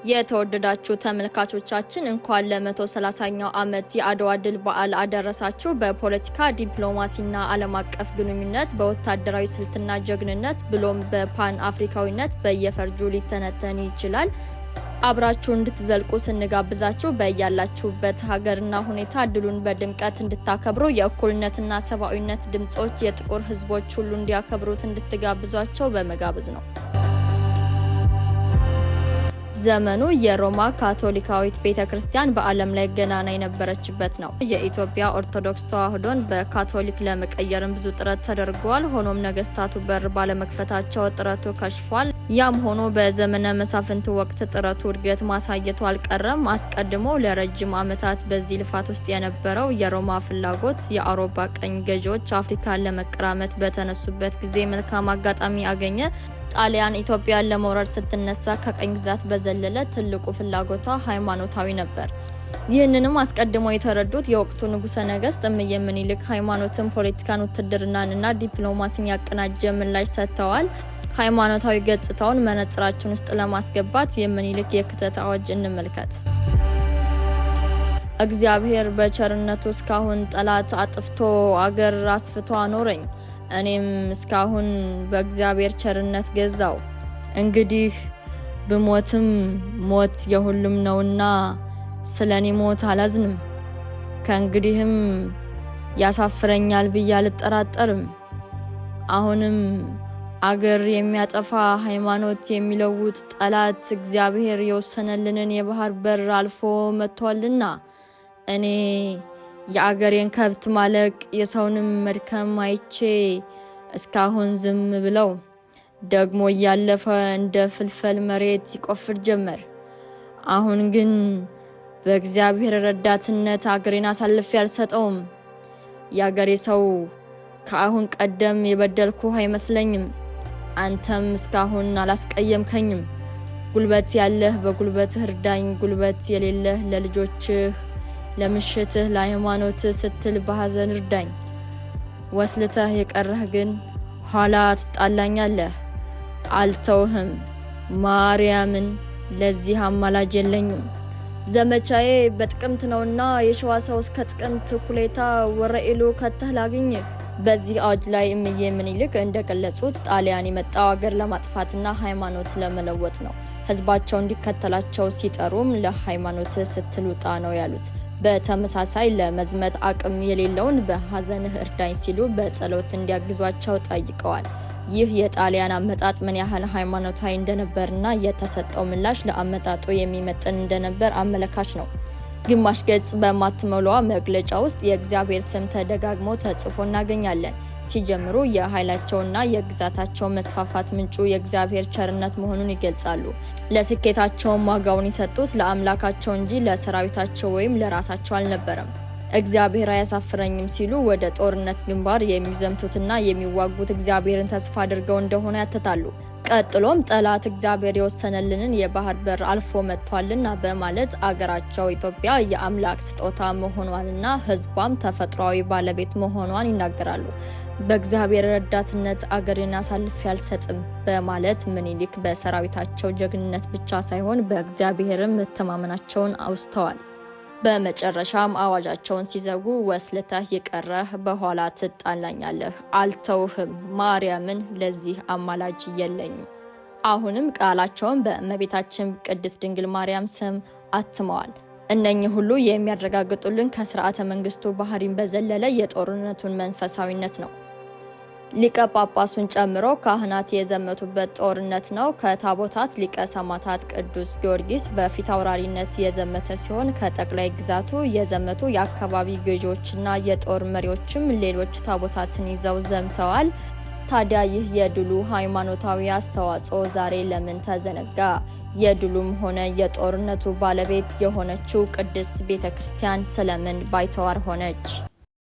የተወደዳችሁ ተመልካቾቻችን እንኳን ለ130ኛው ዓመት የአድዋ ድል በዓል አደረሳችሁ። በፖለቲካ ዲፕሎማሲና ዓለም አቀፍ ግንኙነት፣ በወታደራዊ ስልትና ጀግንነት ብሎም በፓን አፍሪካዊነት በየፈርጁ ሊተነተን ይችላል። አብራችሁ እንድትዘልቁ ስንጋብዛችሁ በእያላችሁበት ሀገርና ሁኔታ ድሉን በድምቀት እንድታከብሩ የእኩልነትና ሰብአዊነት ድምጾች የጥቁር ሕዝቦች ሁሉ እንዲያከብሩት እንድትጋብዟቸው በመጋበዝ ነው። ዘመኑ የሮማ ካቶሊካዊት ቤተክርስቲያን በዓለም ላይ ገናና የነበረችበት ነው። የኢትዮጵያ ኦርቶዶክስ ተዋሕዶን በካቶሊክ ለመቀየር ብዙ ጥረት ተደርጓል። ሆኖም ነገስታቱ በር ባለመክፈታቸው ጥረቱ ከሽፏል። ያም ሆኖ በዘመነ መሳፍንት ወቅት ጥረቱ እድገት ማሳየቱ አልቀረም። አስቀድሞ ለረጅም ዓመታት በዚህ ልፋት ውስጥ የነበረው የሮማ ፍላጎት የአውሮፓ ቀኝ ገዢዎች አፍሪካን ለመቀራመት በተነሱበት ጊዜ መልካም አጋጣሚ አገኘ። ጣሊያን ኢትዮጵያን ለመውረር ስትነሳ ከቀኝ ግዛት በዘለለ ትልቁ ፍላጎቷ ሃይማኖታዊ ነበር። ይህንንም አስቀድሞ የተረዱት የወቅቱ ንጉሠ ነገሥት እምዬ ምኒልክ ሃይማኖትን፣ ፖለቲካን፣ ውትድርናንና ዲፕሎማሲን ያቀናጀ ምላሽ ሰጥተዋል። ሃይማኖታዊ ገጽታውን መነጽራችን ውስጥ ለማስገባት የምኒልክ የክተት አዋጅ እንመልከት። እግዚአብሔር በቸርነቱ እስካሁን ጠላት አጥፍቶ አገር አስፍቶ አኖረኝ። እኔም እስካሁን በእግዚአብሔር ቸርነት ገዛው። እንግዲህ ብሞትም ሞት የሁሉም ነውና ስለኔ ሞት አላዝንም። ከእንግዲህም ያሳፍረኛል ብዬ አልጠራጠርም። አሁንም አገር የሚያጠፋ ሃይማኖት የሚለውጥ ጠላት እግዚአብሔር የወሰነልንን የባህር በር አልፎ መጥቷልና እኔ የአገሬን ከብት ማለቅ የሰውንም መድከም አይቼ እስካሁን ዝም ብለው ደግሞ እያለፈ እንደ ፍልፈል መሬት ይቆፍር ጀመር። አሁን ግን በእግዚአብሔር ረዳትነት አገሬን አሳልፌ አልሰጠውም። የአገሬ ሰው ከአሁን ቀደም የበደልኩ አይመስለኝም። አንተም እስካሁን አላስቀየምከኝም። ጉልበት ያለህ በጉልበትህ እርዳኝ፣ ጉልበት የሌለህ ለልጆችህ ለምሽትህ ለሃይማኖትህ ስትል በሐዘን እርዳኝ። ወስልተህ የቀረህ ግን ኋላ ትጣላኛለህ። አልተውህም። ማርያምን ለዚህ አማላጅ የለኝም። ዘመቻዬ በጥቅምት ነውና የሸዋ ሰው እስከ ጥቅምት ኩሌታ ወረኢሉ ከተህ ላግኝህ። በዚህ አዋጅ ላይ እምዬ ምኒልክ እንደገለጹት ጣሊያን የመጣው አገር ለማጥፋትና ሃይማኖት ለመለወጥ ነው። ህዝባቸው እንዲከተላቸው ሲጠሩም ለሃይማኖት ስትል ውጣ ነው ያሉት። በተመሳሳይ ለመዝመት አቅም የሌለውን በሐዘንህ እርዳኝ ሲሉ በጸሎት እንዲያግዟቸው ጠይቀዋል። ይህ የጣሊያን አመጣጥ ምን ያህል ሃይማኖታዊ እንደነበርና የተሰጠው ምላሽ ለአመጣጡ የሚመጥን እንደነበር አመለካች ነው። ግማሽ ገጽ በማትሞላዋ መግለጫ ውስጥ የእግዚአብሔር ስም ተደጋግሞ ተጽፎ እናገኛለን። ሲጀምሩ የኃይላቸውና የግዛታቸው መስፋፋት ምንጩ የእግዚአብሔር ቸርነት መሆኑን ይገልጻሉ። ለስኬታቸውም ዋጋውን የሰጡት ለአምላካቸው እንጂ ለሰራዊታቸው ወይም ለራሳቸው አልነበረም። እግዚአብሔር አያሳፍረኝም ሲሉ ወደ ጦርነት ግንባር የሚዘምቱትና የሚዋጉት እግዚአብሔርን ተስፋ አድርገው እንደሆነ ያትታሉ። ቀጥሎም ጠላት እግዚአብሔር የወሰነልንን የባህር በር አልፎ መጥቷልና በማለት አገራቸው ኢትዮጵያ የአምላክ ስጦታ መሆኗንና ሕዝቧም ተፈጥሯዊ ባለቤት መሆኗን ይናገራሉ። በእግዚአብሔር ረዳትነት አገሬን አሳልፌ አልሰጥም በማለት ምኒልክ በሰራዊታቸው ጀግንነት ብቻ ሳይሆን በእግዚአብሔርም መተማመናቸውን አውስተዋል። በመጨረሻም አዋጃቸውን ሲዘጉ ወስልተህ የቀረህ በኋላ ትጣላኛለህ፣ አልተውህም። ማርያምን ለዚህ አማላጅ የለኝም። አሁንም ቃላቸውን በእመቤታችን ቅድስት ድንግል ማርያም ስም አትመዋል። እነኚህ ሁሉ የሚያረጋግጡልን ከስርዓተ መንግስቱ ባህሪን በዘለለ የጦርነቱን መንፈሳዊነት ነው። ሊቀ ጳጳሱን ጨምሮ ካህናት የዘመቱበት ጦርነት ነው። ከታቦታት ሊቀ ሰማዕታት ቅዱስ ጊዮርጊስ በፊት አውራሪነት የዘመተ ሲሆን ከጠቅላይ ግዛቱ የዘመቱ የአካባቢ ገዢዎችና የጦር መሪዎችም ሌሎች ታቦታትን ይዘው ዘምተዋል። ታዲያ ይህ የድሉ ሃይማኖታዊ አስተዋጽኦ ዛሬ ለምን ተዘነጋ? የድሉም ሆነ የጦርነቱ ባለቤት የሆነችው ቅድስት ቤተክርስቲያን ስለምን ባይተዋር ሆነች?